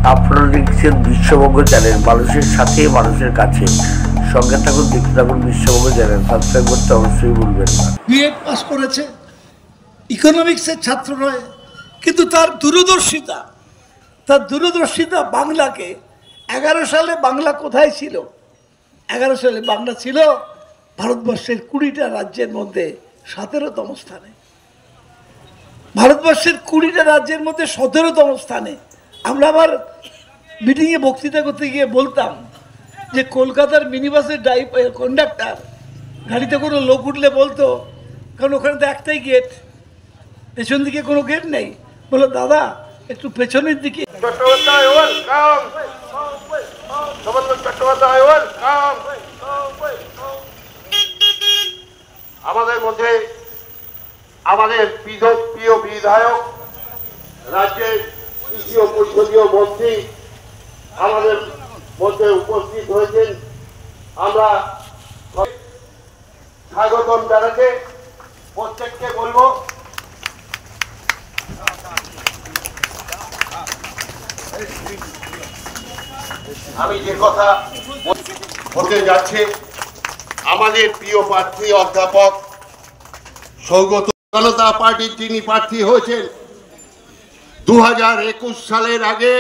আপনারা দেখছেন বিশ্ববঙ্গ চ্যানেল, মানুষের সাথে মানুষের কাছে। সঙ্গে থাকুন, দেখতে থাকুন বিশ্ববঙ্গ চ্যানেল। সাবস্ক্রাইব করতে অবশ্যই ভুলবেন না। বিএড পাস করেছে, ইকোনমিক্সের ছাত্র নয়, কিন্তু তার দূরদর্শিতা বাংলাকে 11 সালে বাংলা কোথায় ছিল? 11 সালে বাংলা ছিল ভারতবর্ষের 20টা রাজ্যের মধ্যে 17তম স্থানে। ভারতবর্ষের 20টা রাজ্যের মধ্যে 17তম স্থানে। আমরা আবার মিটিংয়ে বক্তৃতা করতে গিয়ে বলতাম যে কলকাতার মিনিবাসের কন্ডাক্টর গাড়িতে কোনো লোক উঠলে বলতো, কারণ ওখানে তো একটাই গেট, পেছন দিকে কোনো গেট নেই, বলো দাদা একটু পেছনের দিকে। আমাদের মধ্যে আমাদের প্রিয় বিধায়ক, রাজ্যের কৃষি ও পরিষদীয় মন্ত্রী আমাদের মধ্যে উপস্থিত হয়েছেন। আমরা স্বাগতম জানাতে প্রত্যেককে বলবো, আমি যে কথা বলতে যাচ্ছি, আমাদের প্রিয় প্রার্থী অধ্যাপক সৌগত জনতা পার্টির যিনি প্রার্থী হয়েছেন 2021 সালের আগে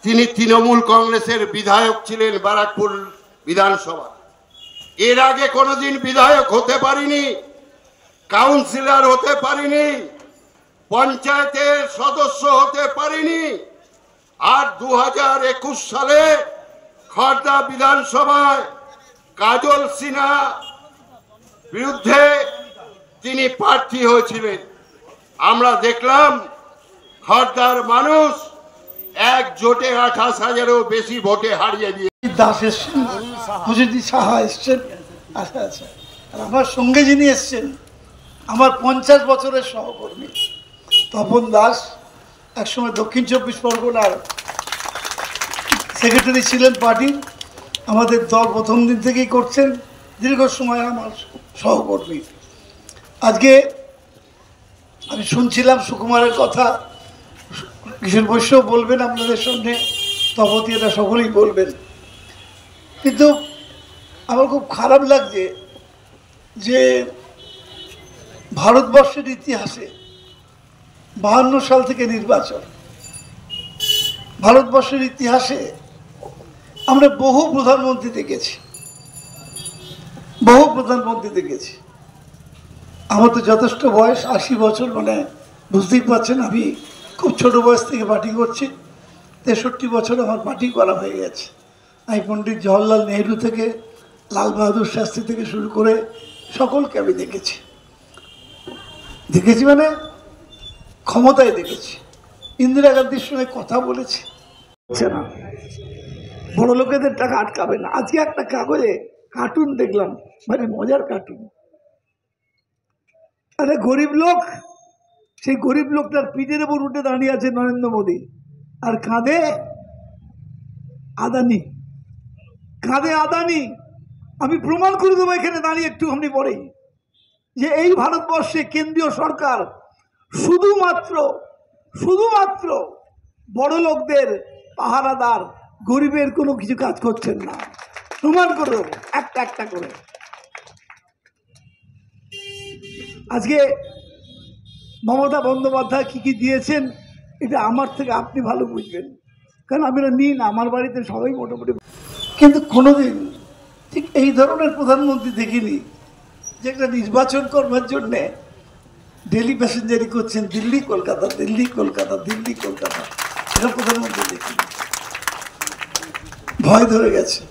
তিনি তৃণমূল কংগ্রেসের বিধায়ক ছিলেন ব্যারাকপুর বিধানসভা। এর আগে কোনোদিন বিধায়ক হতে পারিনি, কাউন্সিলর হতে পারিনি, পঞ্চায়েতের সদস্য হতে পারিনি। আর 2021 সালে খড়দা বিধানসভায় কাজল সিনহা বিরুদ্ধে তিনি প্রার্থী হয়েছিলেন। আমরা দেখলাম খড়দার মানুষ একজোটে 28,000-এরও বেশি ভোটে হারিয়ে দিয়ে। দাস এসছেন, হুজুরদি সাহা এসছেন, আচ্ছা আচ্ছা। আর আমার সঙ্গে যিনি এসছেন আমার 50 বছরের সহকর্মী তপন দাস, একসময় দক্ষিণ 24 পরগনার সেক্রেটারি ছিলেন পার্টির। আমাদের দল প্রথম দিন থেকেই করছেন, দীর্ঘ সময় আমার সহকর্মী। আজকে আমি শুনছিলাম সুকুমারের কথা, কিশোর বৈশ্য বলবেন আপনাদের সামনে, তপতি এটা সকলেই বলবেন। কিন্তু আমার খুব খারাপ লাগছে যে ভারতবর্ষের ইতিহাসে 52 সাল থেকে নির্বাচন, ভারতবর্ষের ইতিহাসে আমরা বহু প্রধানমন্ত্রী দেখেছি। আমার তো যথেষ্ট বয়স, 80 বছর, মানে বুঝতেই পারছেন আমি খুব ছোট বয়স থেকে পার্টি করছি। 63 বছর আমার পার্টি করা হয়ে গেছে। আমি পণ্ডিত জওহরলাল নেহরু থেকে লাল বাহাদুর শাস্ত্রী থেকে শুরু করে সকলকে আমি দেখেছি মানে ক্ষমতায় দেখেছি। ইন্দিরা গান্ধীর সঙ্গে কথা বলেছি না, বড় লোকেদের টাকা আটকাবে না। আজকে একটা কাগজে কার্টুন দেখলাম, মানে মজার কার্টুন। আরে গরিব লোক, সেই গরিব লোকটার পিঠের উপর উঠে দাঁড়িয়ে আছে নরেন্দ্র মোদী, আর কাঁধে আদানি। আমি প্রমাণ করে দেবো এখানে দাঁড়িয়ে একটুখানি পরেই, যে এই ভারতবর্ষে কেন্দ্রীয় সরকার শুধুমাত্র বড় লোকদের পাহারাদার, গরিবের কোনো কিছু কাজ করছেন না। প্রমাণ করে দেবো একটা করে। আজকে মমতা বন্দ্যোপাধ্যায় কি দিয়েছেন এটা আমার থেকে আপনি ভালো বুঝবেন, কারণ আমি নিই না, আমার বাড়িতে সবাই মোটামুটি। কিন্তু কোনোদিন ঠিক এই ধরনের প্রধানমন্ত্রী দেখিনি যে একটা নির্বাচন করবার জন্যে ডেলি প্যাসেঞ্জারি করছেন, দিল্লি কলকাতা। এটা প্রধানমন্ত্রী দেখিনি। ভয় ধরে গেছে,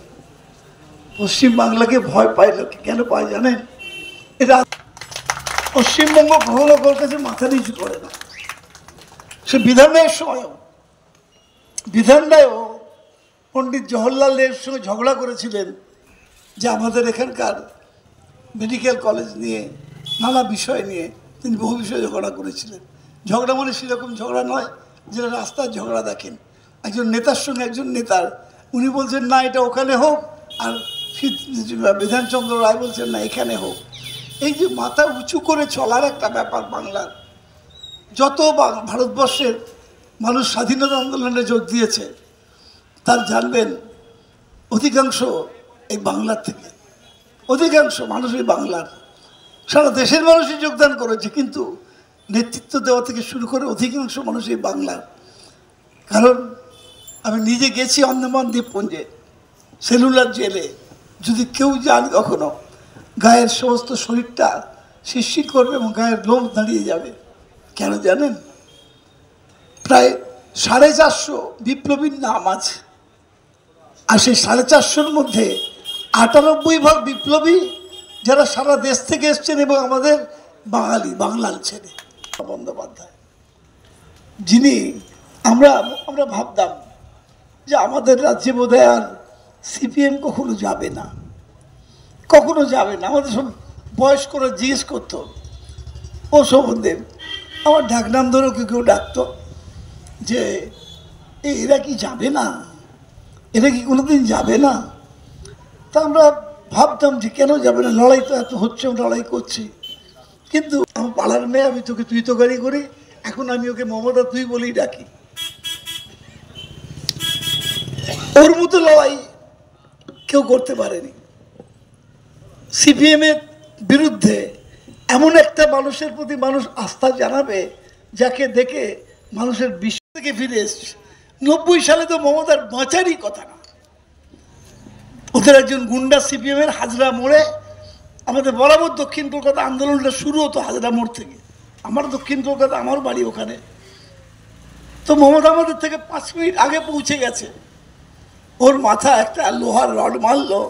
পশ্চিমবাংলাকে ভয় পায় লোকে। কেন পায় জানেন? এটা পশ্চিমবঙ্গ কখনো ওর কাছে মাথা নিচু করে না। সে বিধান দেয়ও পণ্ডিত জওহরলাল নেহরুর সঙ্গে ঝগড়া করেছিলেন যে আমাদের এখানকার মেডিকেল কলেজ নিয়ে, নানা বিষয় নিয়ে তিনি বহু বিষয়ে ঝগড়া করেছিলেন। ঝগড়া মানে সেরকম ঝগড়া নয় যেটা রাস্তার ঝগড়া দেখেন, একজন নেতার সঙ্গে একজন নেতার, উনি বলছেন না এটা ওখানে হোক, আর বিধানচন্দ্র রায় বলছেন না এখানে হোক। এই যে মাথা উঁচু করে চলার একটা ব্যাপার বাংলার, যত ভারতবর্ষের মানুষ স্বাধীনতা আন্দোলনে যোগ দিয়েছে তার জানবেন অধিকাংশ এই বাংলার থেকে, অধিকাংশ মানুষ এই বাংলার, সারা দেশের মানুষই যোগদান করেছে, কিন্তু নেতৃত্ব দেওয়া থেকে শুরু করে অধিকাংশ মানুষ এই বাংলার। কারণ আমি নিজে গেছি আন্দামান দ্বীপপুঞ্জে, সেলুলার জেলে, যদি কেউ যান কখনো গায়ের সমস্ত শরীরটা শিরশির করবে এবং গায়ের লোম দাঁড়িয়ে যাবে। কেন জানেন? প্রায় 450 বিপ্লবীর নাম আছে, আর সেই 450-র মধ্যে 98% বিপ্লবী যারা সারা দেশ থেকে এসছেন এবং আমাদের বাঙালি, বাংলার ছেলে বন্দ্যোপাধ্যায়, যিনি আমরা ভাবতাম যে আমাদের রাজ্যে বোধহয় আর সিপিএম কখনো যাবে না, কখনো যাবে না। আমাদের সব বয়স্করা জিজ্ঞেস করতো ও শোভনদেব, আমার ডাকনাম ধরেও কেউ ডাকতো যে এরা কি যাবে না, এরা কি কোনোদিন যাবে না? তা আমরা ভাবতাম যে কেন যাবে না, লড়াই তো এত হচ্ছে, লড়াই করছি। কিন্তু আমার পাড়ার মেয়ে, আমি তোকে তুই তো গাড়ি করি, এখন আমি ওকে মমতা তুই বলেই ডাকি। ওর মতো লড়াই কেউ করতে পারেনি। সিপিএমের বিরুদ্ধে এমন একটা মানুষের প্রতি মানুষ আস্থা জানাবে যাকে দেখে মানুষের বিশ্ব থেকে ফিরে এসছে। 90 সালে তো মমতার বাঁচারই কথা না। ওদের একজন গুন্ডা সিপিএমের হাজরা মোড়ে, আমাদের বরাবর দক্ষিণ কলকাতা আন্দোলনটা শুরু হতো হাজরা মোড় থেকে। আমার দক্ষিণ কলকাতা, আমার বাড়ি ওখানে। তো মমতা আমাদের থেকে 5 মিনিট আগে পৌঁছে গেছে। ওর মাথা একটা লোহার রড মারলো,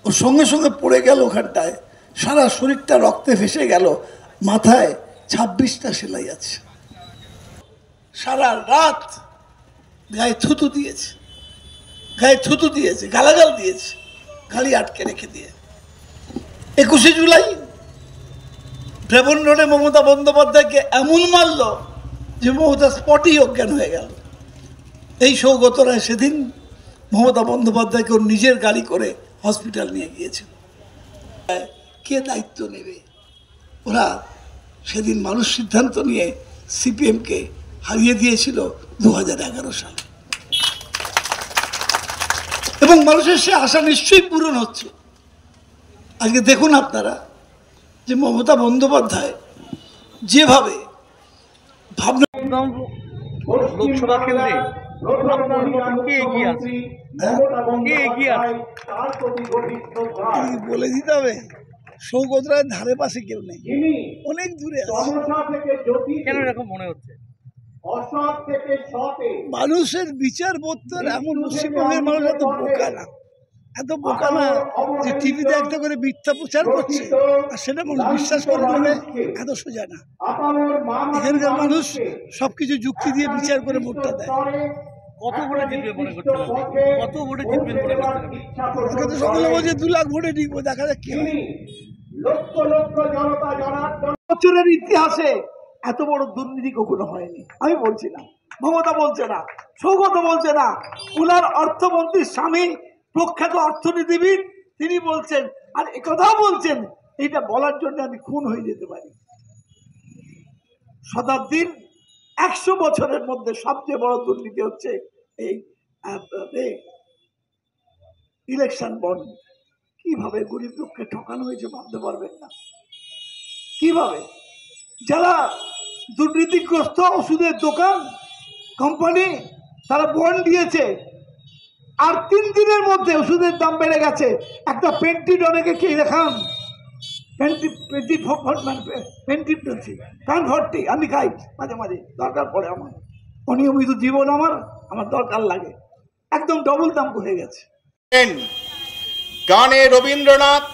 ওর সঙ্গে সঙ্গে পড়ে গেল ওখানটায়, সারা শরীরটা রক্তে ভেসে গেল, মাথায় 26টা সেলাই আছে। সারা রাত গায়ে থুতু দিয়েছে, গায়ে থুতু দিয়েছে, গালাগাল দিয়েছে, গাড়ি আটকে রেখে দিয়ে। 21শে জুলাই ড্রেবন রোডে মমতা বন্দ্যোপাধ্যায়কে এমন মারল যে মমতা স্পটেই অজ্ঞান হয়ে গেল। এই সৌগত রায় সেদিন মমতা বন্দ্যোপাধ্যায়কে ওর নিজের গাড়ি করে হসপিটাল নিয়ে গিয়েছিল। কে দায়িত্ব নেবে? ওরা সেদিন মানুষ সিদ্ধান্ত নিয়ে সিপিএমকে হারিয়ে দিয়েছিল 2011 সালে, এবং মানুষের সে আশা নিশ্চয়ই পূরণ হচ্ছে। আজকে দেখুন আপনারা যে মমতা বন্দ্যোপাধ্যায় যেভাবে ভাবনা, লোকসভা কেন্দ্রে কে এগিয়ে আছে, কে এগিয়ে আছে বলে দিতে হবে। সৌগত রায়ের ধারে পাশে কেউ নেই, অনেক দূরে আছে। কেন এরকম মনে হচ্ছে? মানুষের বিচার বোধ তো এমন, পশ্চিমবঙ্গের মানুষ এত বোকা না, এত বোকা না যে টিভিতে একটা করে মিথ্যা প্রচার করছে আর সেটা মানুষ বিশ্বাস করে নেবে, এত সোজা না। এখানকার মানুষ সবকিছু যুক্তি দিয়ে বিচার করে ভোটটা দেয়। কত ভোটে জিতবে মনে করছেন? কত ভোটে জিতবেন মনে করছেন? আমাকে তো সকলে বলছে 2 লাখ ভোটে জিতবো, দেখা যাক কি হয়। বছরের ইতিহাসে এত বড় দুর্নীতি কখনো হয়নি। আমি বলছি না, মমতা বলছে না, সৌগত বলছে না, উনার অর্থমন্ত্রীর স্বামী প্রখ্যাত অর্থনীতিবিদ তিনি বলছেন, আর একথাও বলছেন, এইটা বলার জন্য আমি খুন হয়ে যেতে পারি। শতাব্দীর 100 বছরের মধ্যে সবচেয়ে বড় দুর্নীতি হচ্ছে এই ইলেকশন বন্ড। কিভাবে গরিব লোককে ঠকানো হয়েছে ভাবতে পারবেন না। কিভাবে যারা দুর্নীতিগ্রস্ত, ওষুধের দোকান, কোম্পানি, তারা বন্ড দিয়েছে, আর 3 দিনের মধ্যে ওষুধের দাম বেড়ে গেছে। একটা পেন্টিডনকে কে দেখান, ভর্তি আমি খাই মাঝে মাঝে, দরকার পড়ে আমার, অনিয়মিত জীবন আমার দরকার লাগে, একদম ডবল দাম হয়ে গেছে। গানে রবীন্দ্রনাথ,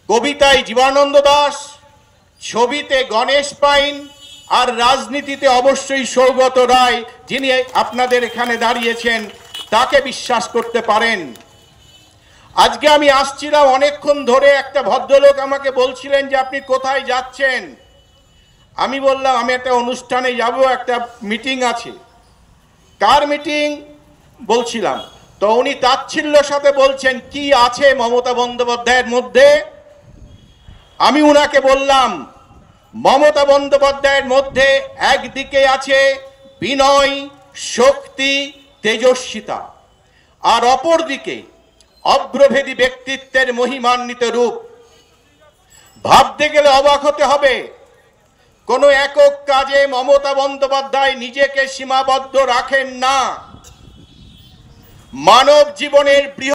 কবিতায় জীবনানন্দ দাশ, ছবিতে গণেশ পাইন, আর রাজনীতিতে অবশ্যই সৌগত রায়, যিনি আপনাদের এখানে দাঁড়িয়েছেন, তাকে বিশ্বাস করতে পারেন। আজকে আমি আসছিলাম, অনেকক্ষণ ধরে একটা ভদ্রলোক আমাকে বলছিলেন যে আপনি কোথায় যাচ্ছেন। আমি বললাম আমি একটা অনুষ্ঠানে যাব, একটা মিটিং আছে। কার মিটিং বলছিলাম, তো উনি তাচ্ছিল্যের সাথে বলছেন কি আছে মমতা বন্দ্যোপাধ্যায়ের মধ্যে। আমি উনাকে বললাম মমতা বন্দ্যোপাধ্যায়ের মধ্যে একদিকে আছে বিনয়, শক্তি, তেজস্বিতা, আর অপরদিকে অভ্রভেদী ব্যক্তিত্বের মহিমান্বিত রূপ। ভাবতে গেলে অবাক হতে হবে, কোনো একক কাজে মমতা বন্দ্যোপাধ্যায় নিজেকে সীমাবদ্ধ রাখেন না। মানব জীবনের বৃহৎ